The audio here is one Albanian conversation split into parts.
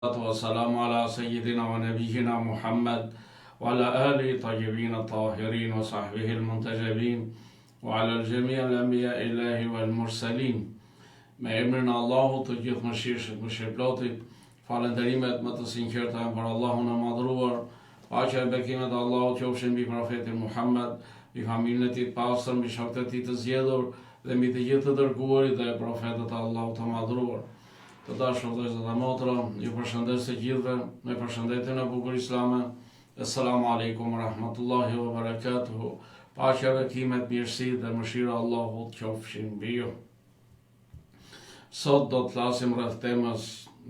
والسلام على سيدنا ونبينا محمد وعلى آله الطيبين الطاهرين وصحبه المنتجبين وعلى الجميع الأنبياء الله والمرسلين. Me emrin e Allahut të gjithë mëshirshëm, mëshirëplotit, falënderimet më të sinqerta për Allahun e madhruar, paqja e bekimet e Allahut qofshin mbi profetin Muhammed, mbi familjen e tij të pastër, mbi shokët e tij të zgjedhur dhe mbi të gjithë të dërguarit dhe profetët e Allahut të madhruar. Të dashur vëllezër dhe motra, ju përshëndes të gjithëve me përshëndetjen e bukur islame. Assalamu alaikum wa rahmatullahi wa barakatuhu. Paqja, bekimet, mirësitë dhe mëshira e Allahut qofshin mbi ju. Sot do të flasim rreth temës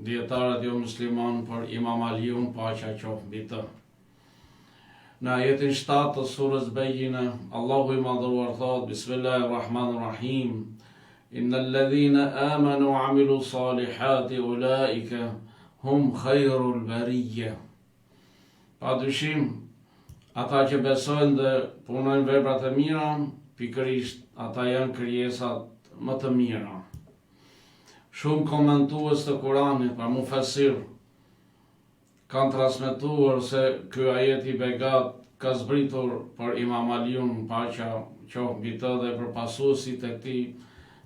dietarët jo musliman për Imam Aliun, paqja qoftë mbi të. Në ajetin 7 të surës Bejine, Allahu i madhruar thot: Bismillahirrahmanirrahim. Innal ladhina amanu wa amilu salihati ulaika hum khairul bariyya. Padyshim, ata që besojnë dhe punojnë veprat e mira, pikërisht ata janë krijesat më të mira. Shumë komentues të Kuranit, pra mufassir, kanë transmetuar se ky ajet i begat ka zbritur për Imam Aliun, paqja qoftë mbi të, dhe për pasuesit e tij,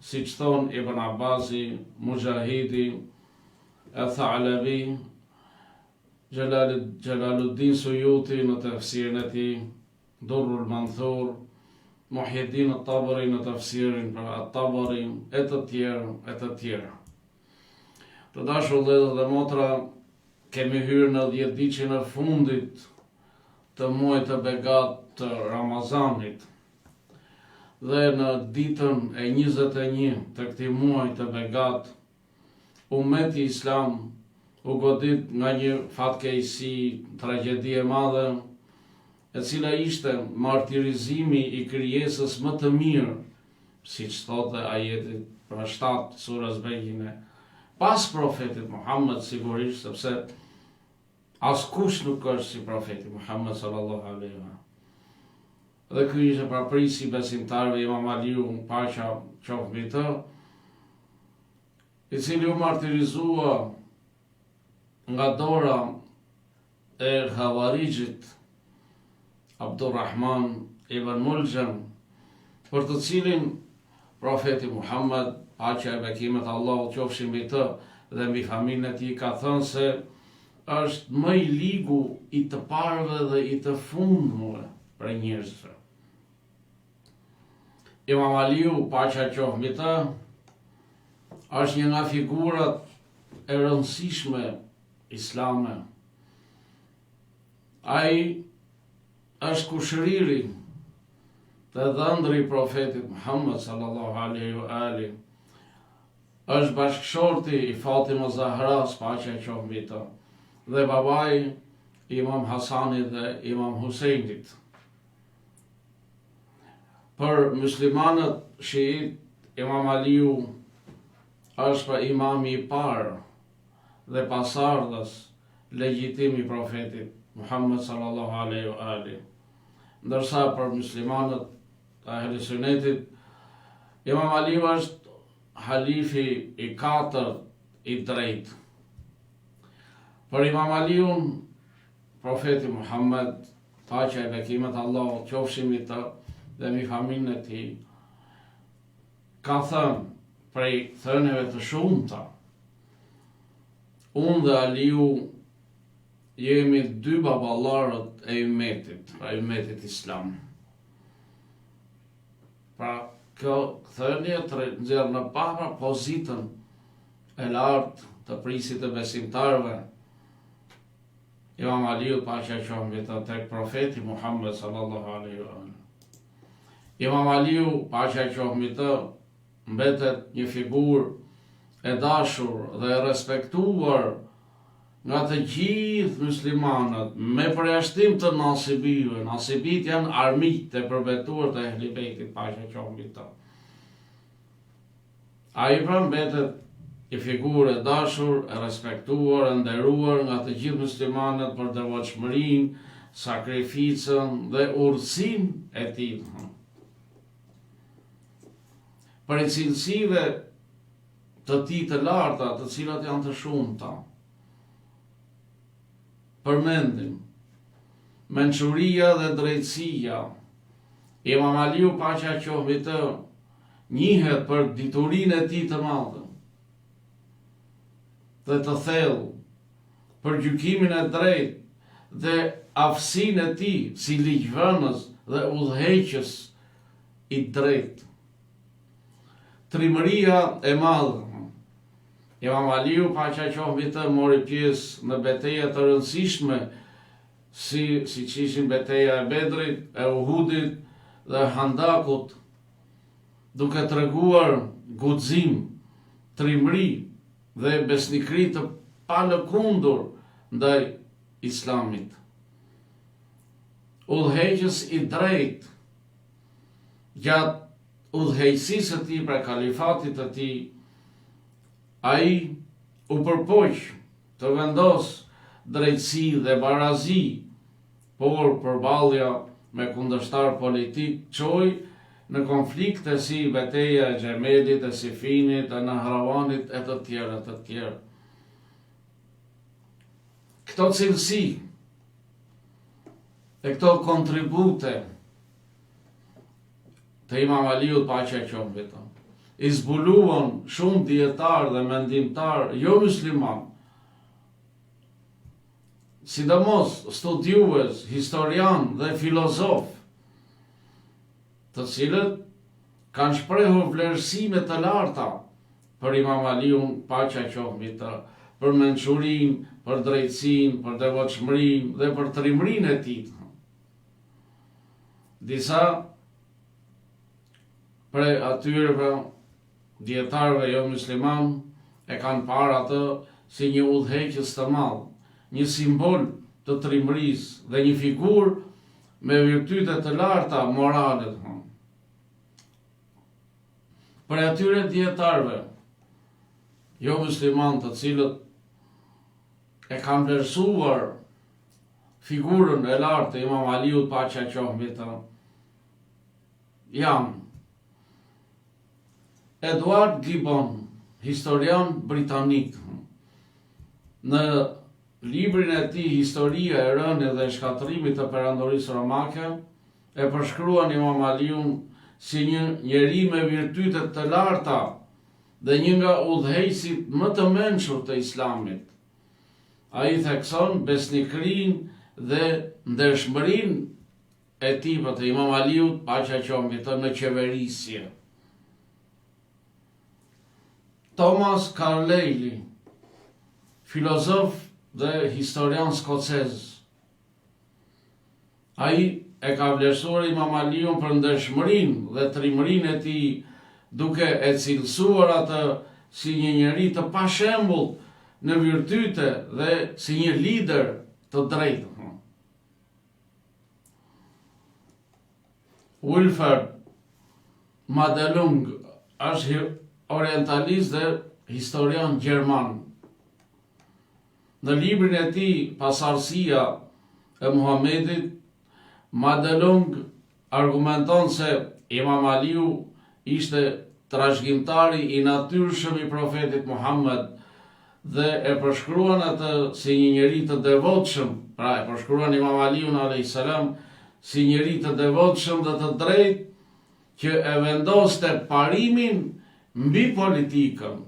siç thon Ibn Abbasi, Mujahidi, Tha'labi, Jalaluddin Suyuti në tafsirin e tij, Durrul Manthur, Muhyiddin at-Tabari në tafsirin për at-Tabari, e të tjerë. Të dashur vëllezër dhe motra, kemi hyrë në 10 ditën e fundit të muajit të begat të Ramazanit. Dhe në ditën e 21 të këtij muaji të begat, ummeti islam u godit nga një fatkeqësi, tragjedi e madhe, e cila ishte martirizimi i krijesës më të mirë, siç thotë ajeti pra 7 surës Bejine, pas profetit Muhammed, sigurisht, sepse askush nuk është si profeti Muhammed sallallahu alaihi wa sallam. Dhe ky ishte praprisi besimtarëve Imam Aliu, paqja qoftë mbi të, i cili u martirizua nga dora e Hawarijit Abdurrahman ibn Muljam, për të cilin profeti Muhammed, paqja e bekimet Allahut qofshin mbi të dhe mbi familjen e tij, ka thënë se është më i ligu i të parëve dhe i të fundmëve për njerëzve. Imam Aliu, paqja qoftë mbi të, është një nga figurat e rëndësishme islame. Ai është kushëriri të dhëndri i profetit Muhammed sallallahu alaihi wa alihi. Është bashkëshorti i Fatima Zahras, paqja qoftë mbi të, dhe babai Imam Hasanit dhe Imam Husejnit. Për muslimanët shiit, Imam Aliu është pra imami i parë dhe pasardhës legjitim i profetit Muhammed sallallahu alaihi wa alihi. Ndërsa për muslimanët e Ahli Sunnetit, Imam Aliu është halifi i 4 i drejtë. Për Imam Aliun, profeti Muhammed, paqja e bekimet Allahut qofshin mbi të dhe mbi familjen e tij, ka thënë prej thënieve të shumta: unë dhe Aliu jemi 2 baballarët e ummetit, pra ummetit islam. Pra kjo thënie nxjerr në para pozitën e lartë të prisit të besimtarëve Imam Aliu, paqja qoftë mbi të, tek profeti Muhammed sallallahu alaihi wa sallam. Imam Aliu, paqja qoftë mbi të, mbetet një figurë e dashur dhe e respektuar nga të gjithë muslimanët, me përjashtim të nasibive. Nasibit janë armiqtë e përbetuar të Ehli Bejtit, paqja qoftë mbi të. Ai pra mbetet një figurë e dashur, e respektuar, e nderuar nga të gjithë muslimanët për devotshmërinë, sakrificën dhe urtësinë e tij. Për cilësive të tij të larta, të cilat janë të shumta, përmendim mençuria dhe drejtësia. Imam Aliu, paqja qoftë mbi të, njihet për diturinë e tij të madhe dhe të thellë, për gjykimin e drejtë dhe aftësinë e tij si ligjvënës dhe udhëheqës i drejtë. Trimëria e madhe. Imam Aliu, paqja qoftë mbi të, mori pjesë në betejë të rëndësishme si që ishin beteja e Bedrit, e Uhudit dhe Handakut, duke treguar guxim, trimëri dhe besnikëri të palëkundur ndaj Islamit. Udhëheqës i drejtë gjatë udhëheqësisë së tij pra kalifatit të tij, ai u përpoq të vendos drejtësi dhe barazi, por përballja me kundërshtar politik çoi në konflikte si betejë e Xhemelit, e Sifinit, e Nahrawanit e të tjerë. Këto cilësi e këto kontribute të Imam Aliut, paqja qoftë mbi të, i zbuluan shumë dietar dhe mendimtar jo musliman, sidomos studiues, historian dhe filozof, të cilët kanë shprehur vlerësime të larta për Imam Aliun, paqja qoftë mbi të, për mençurinë, për drejtësinë, për devotshmërinë dhe për trimërinë e tij. Disa prej atyre dietarëve jo musliman e kanë parë atë si një udhëheqës të madh, një simbol të trimërisë dhe një figurë me virtyte të larta morale. Për atyre dietarëve jo musliman të cilët e kanë vlerësuar figurën e lartë të Imam Aliut, paqja qoftë mbi të, janë Edward Gibbon, historian britanik. Në librin e tij Historia e rënies dhe shkatërimit të perandorisë romake, e përshkruan Imam Aliun si një njeri me virtyte të larta dhe një nga udhëheqësit më të mençur të Islamit. Ai thekson besnikërinë dhe ndershmërinë e tij të Imam Aliut, paqja qoftë mbi të, në qeverisje. Thomas Carlyle, filozof dhe historian skocez, ai e ka vlerësuar Imam Aliun për ndershmërinë dhe trimërinë e tij, duke e cilësuar atë si një njeri të pashembullt në virtyte dhe si një lider të drejtë. Wilfred Madelung është orientalist dhe historian gjerman. Në librin e tij Pasardhësia e Muhamedit, Madelung argumenton se Imam Aliu ishte trashëgimtari i natyrshëm i profetit Muhammed dhe e përshkruan atë si një njeri të devotshëm, pra e përshkruan Imam Aliun a.s. si njeri të devotshëm dhe të drejtë që e vendoste parimin mbi politikën.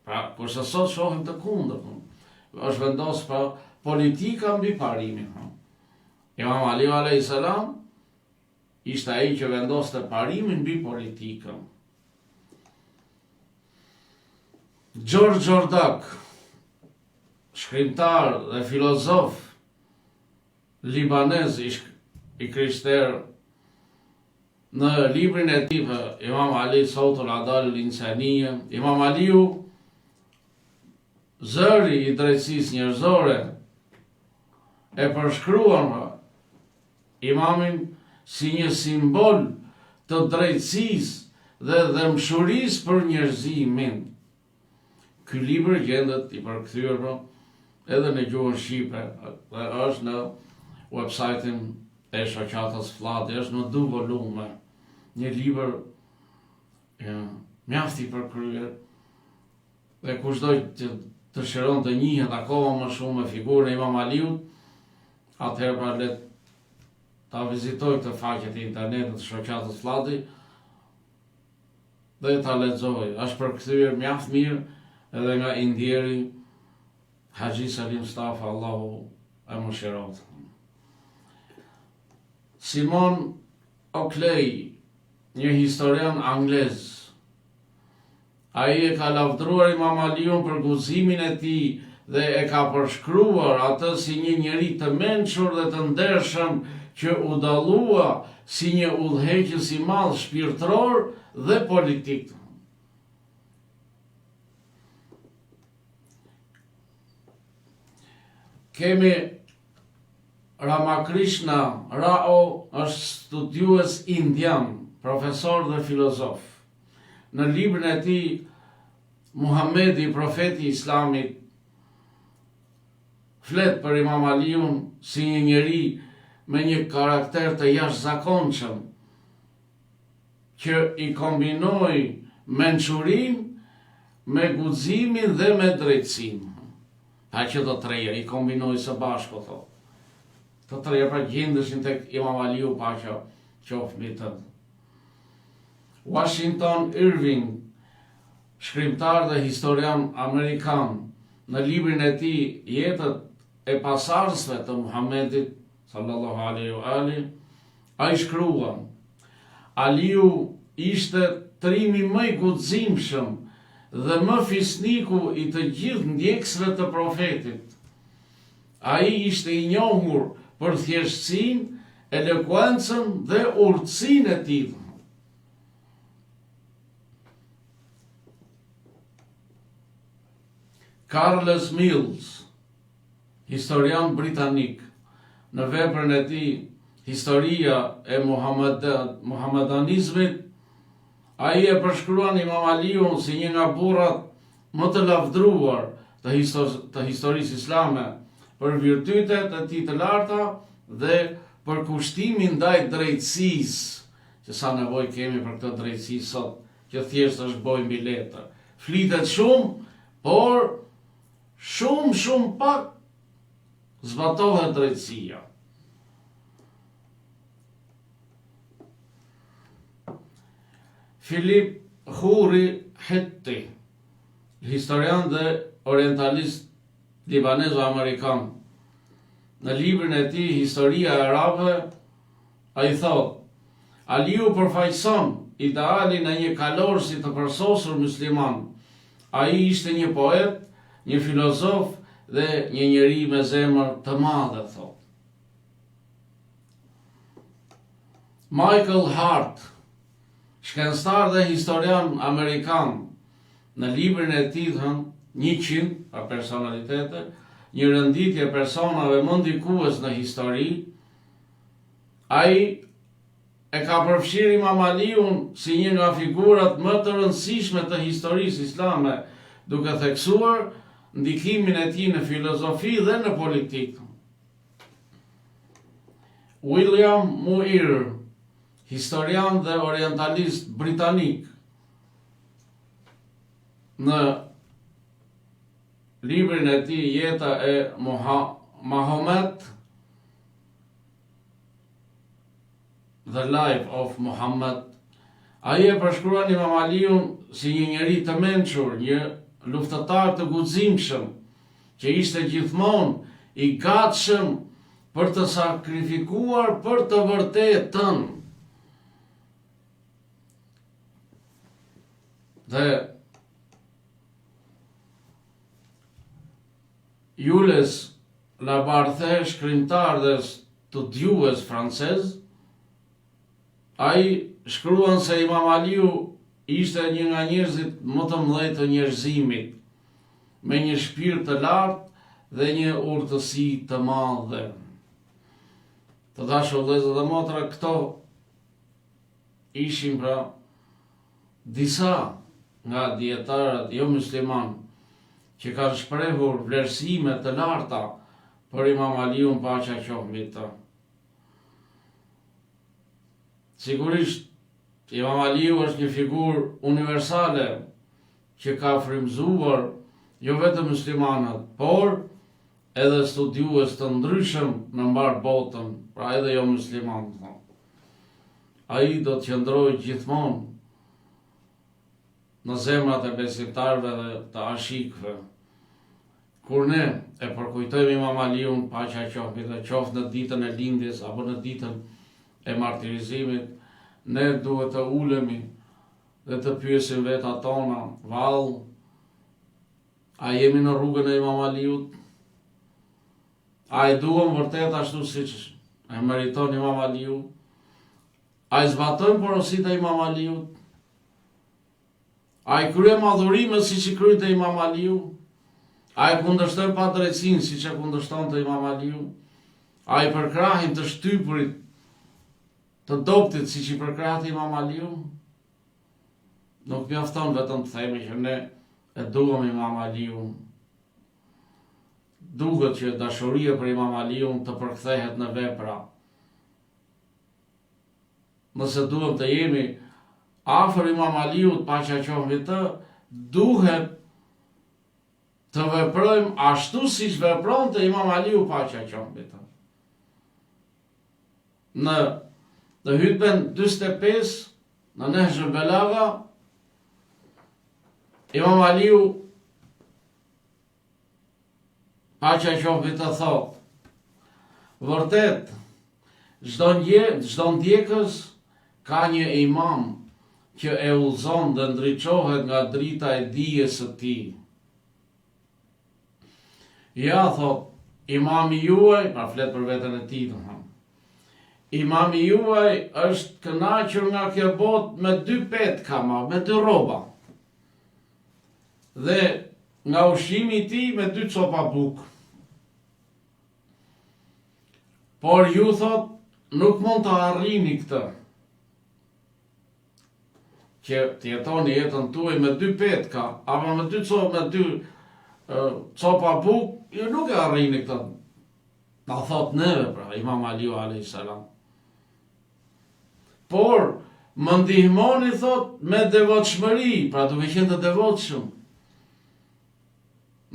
Pra, kurse sot shohim të kundërtën, është vendos pra politika mbi parimin. Imam Aliu a.s. ishte ai që vendoste parimin mbi politikën. George Jordak, shkrimtar dhe filozof libanez i krishterë, në librin e tij Imam Ali Sautul Adal al-Insaniya, Imam Aliu, zëri i drejtësisë njerëzore, e përshkruan imamin si një simbol të drejtësisë dhe dëmshurisë për njerëzimin. Ky libër gjendet i përkthyer edhe në gjuhën shqipe, dhe është në website-in e shoqatës Flati, është në 2 volume. Një libër mjaft i përkryer dhe kushdo që të shëron të njihet akoma më shumë me figurën e Imam Aliut, atëherë pra le ta vizitoj këtë faqet e internetit të Shoqatës Flati dhe ta lexoj. Është përkthyer mjaft mirë edhe nga indjeri Haxhi Salim Stafa, Allahu e mëshiroft. Simon Oakley, një historian anglez, ai e ka lavdruar Imam Aliun për guximin e tij dhe e ka përshkruar atë si një njeri të mençur dhe të ndershëm që u dallua si një udhëheqës i madh shpirtëror dhe politik. Kemi Ramakrishna Rao, është studiues indian, profesor dhe filozof. Në librin e tij Muhamedi, profeti i Islamit, flet për Imam Aliun si një njeri me një karakter të jashtëzakonshëm, që i kombinoi mençurinë me guximin dhe me drejtsinë. Pa që të treja i kombinoi së bashku, thotë. Të treja pra gjendeshin tek Imam Aliu, paqja qoftë mbi të. Washington Irving, shkrimtar dhe historian amerikan, në librin e tij Jetët e pasardhësve të Muhamedit sallallahu alaihi wa alihi, ai shkrua: Aliu ishte trimi më i guximshëm dhe më fisniku i të gjithë ndjekësve të profetit. Ai ishte i njohur për thjeshtësinë, elokuencën dhe urtësinë e tij. Carles Mills, historian britanik, në veprën e tij Historia e Muhammedanizmit, ai e përshkruan Imam Aliun si një nga burrat më të lavdruar të historisë islame për virtytet e tij të larta dhe për kushtimin ndaj drejtësisë, që sa nevojë kemi për këtë drejtësi sot, që thjesht është bojë mbi letër. Flitet shumë, por shumë pak zbatohet drejtësia. Philip Khoury Hitti, historian dhe orientalist libanezo-amerikan, në librin e tij Historia e Arabëve, ai thotë: Aliu përfaqëson idealin e një kalorësi të përsosur musliman. Ai ishte një poet, një filozof dhe një njeri me zemër të madhe, thotë. Michael Hart, shkencëtar dhe historian amerikan, në librin e tij 100 personalitete, një rënditje personave më ndikues në histori, ai e ka përfshirë Imam Aliun si një nga figurat më të rëndësishme të historisë islame, duke theksuar ndikimin e tij në filozofi dhe në politikë. William Muir, historian dhe orientalist britanik, në librin e tij Jeta e Mahomet, The Life of Muhammad, ai e përshkruan Imam Aliun si një njeri të mençur, një luftëtar të guximshëm, që ishte gjithmonë i gatshëm për të sakrifikuar për të vërtetën. Dhe Jules Labarthe, shkrimtar dhe studiues francez, ai shkruan se Imam Aliu ishte një nga njerëzit më të mëdhenj të njerëzimit, me një shpirt të lartë dhe një urtësi të madhe. Të dashur vëllezër dhe motra, këto ishin pra disa nga dietarët jo musliman që kanë shprehur vlerësime të larta për Imam Aliun, paqja qoftë mbi të. Sigurisht, Imam Aliu është një figurë universale që ka frymëzuar jo vetëm muslimanët, por edhe studiues të ndryshëm në mbar botën, pra edhe jo muslimanë. Ai do të qëndrojë gjithmonë në zemrat e besimtarëve dhe të ashikëve. Kur ne e përkujtojmë Imam Aliun, paqja qoftë dhe qoftë në ditën e lindjes apo në ditën e martirizimit, ne duhet të ulemi dhe të pyesim vetat tona, vallë, a jemi në rrugën e Imam Aliut? A e duam vërtet ashtu siç e meriton Imam Aliu? A e zbatojmë porositë e Imam Aliut? A e kryejmë adhurimet siç i kryente Imam Aliu? A e kundërshtojmë pa drejtësinë siç e kundërshtonte Imam Aliu? A i përkrahim të shtypurit, të doptit siç i përkrahte Imam Aliu? Nuk mjafton vetëm të themi që ne e duam Imam Aliun. Duhet që dashuria për Imam Aliun të përkthehet në vepra. Nëse duhet të jemi afër Imam Aliut, paqja qoftë mbi të, duhet të veprojmë ashtu siç vepronte Imam Aliu, paqja qoftë mbi të. Në hutben 45, në Nehjul Balagha, Imam Aliu, paqja qoftë mbi të, thotë: vërtet, çdo ndjekës ka një imam që e udhëzon dhe ndriçohet nga drita e dijes së tij. Ja, thot, imami juaj, pra flet për veten e tij, imami juaj është kënaqur nga kjo botë me 2 petka, me 2 rroba. Dhe nga ushqimi i tij me 2 copa bukë. Por ju, thot, nuk mund të arrini këtë, që të jetoni jetën tuaj me 2 petka, apo me 2 copa bukë, ju nuk e arrini këtë. Na thot neve, pra, Imam Aliu a.s. Por, më ndihmoni, thot, me devotshmëri, pra duke qenë të devotshëm,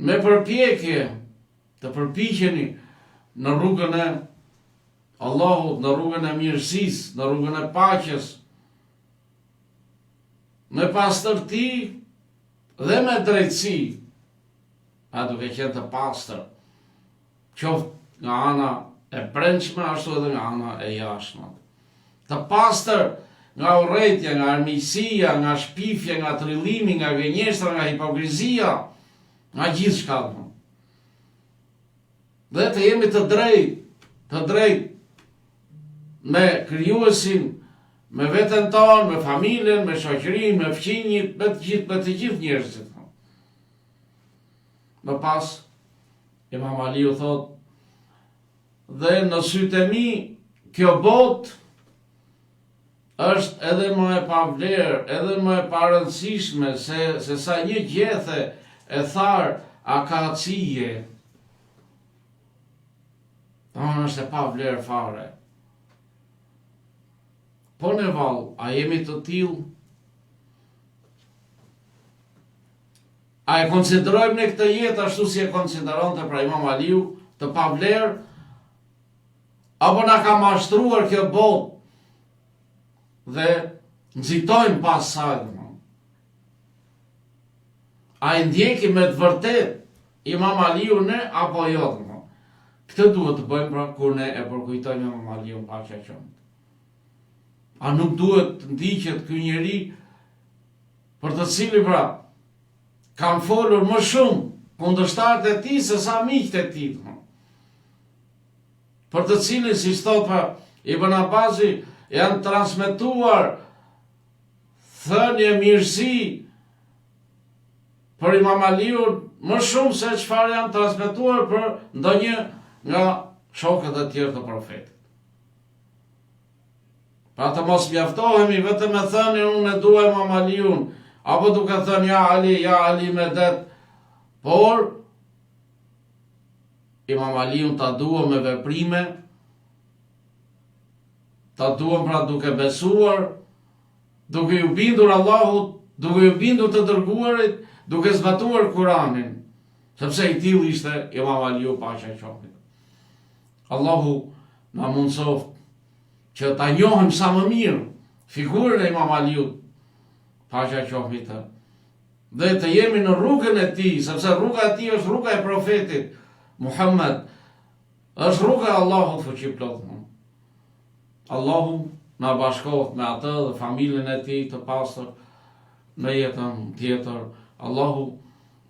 me përpjekje, të përpiqeni në rrugën e Allahut, në rrugën e mirësisë, në rrugën e paqes, me pastërti dhe me drejtësi, a duke qenë të pastër, qoftë nga ana e brendshme ashtu edhe nga ana e jashtme. Të pastër nga urrëtia, nga armiqësia, nga shpifja, nga trillimi, nga gënjeshtra, nga hipokrizia, nga gjithçka. Dhe të jemi të drejtë me krijuesin, me veten tonë, me familjen, me shoqërinë, me fëmijët, me të gjithë njerëzit. Më pas, Imam Aliu thot: dhe në sytë e mi, kjo botë është edhe më e pavlerë, edhe më e parëndësishme se sa një gjethe e tharë akacije. Domethënë është e pavlerë fare. Po ne vallë, a jemi të tillë? A e konsiderojmë ne këtë jetë ashtu si e konsideronte pra Imam Aliu, të pavlerë? Apo na ka mashtruar kjo botë dhe nxitojmë pas saj? A e ndjekim me të vërtet Imam Aliu ne apo jo? Këtë duhet të bëjmë pra kur ne e përkujtojmë Imam Aliun, paqja qoftë. A nuk duhet të ndiqet ky njeri për të cilin pra kanë folur më shumë kundërshtarët e tij se sa miqtë e tij. Për të cilin, si thot pa Ibn Abbasi, janë transmetuar thënie mirësi për Imam Aliun më shumë se çfarë janë transmetuar për ndonjë nga shokët e tjerë të profetit. Pra të mos mjaftohemi vetëm me thënë unë e dua Imam Aliun, apo duke thënë ja Ali me det, por Imam Aliun ta duam me veprime, ta duam pra duke besuar, duke ju bindur Allahut, duke ju bindur të dërguarit, duke zbatuar Kuranin. Sepse i tillë ishte Imam Aliu paqja qoftë. Allahu na mundsoft që ta njohim sa më mirë figurën e Imam Aliut paqja qoftë. Dhe të jemi në rrugën e tij, sepse rruga e tij është rruga e profetit Muhammed, është rruga e Allahut fuqiplot. Allahu na bashkoft me atë dhe familjen e tij të pastër në jetën tjetër. Allahu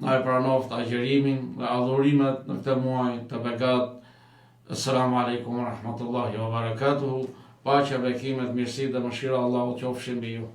na e pranoft agjërimin dhe adhurimet në këtë muaj të begat. Assalamu alaikum wa rahmatullahi wa barakatuhu. Paqja, bekimet, mirësi dhe mëshira Allahu qofshin mbi ju.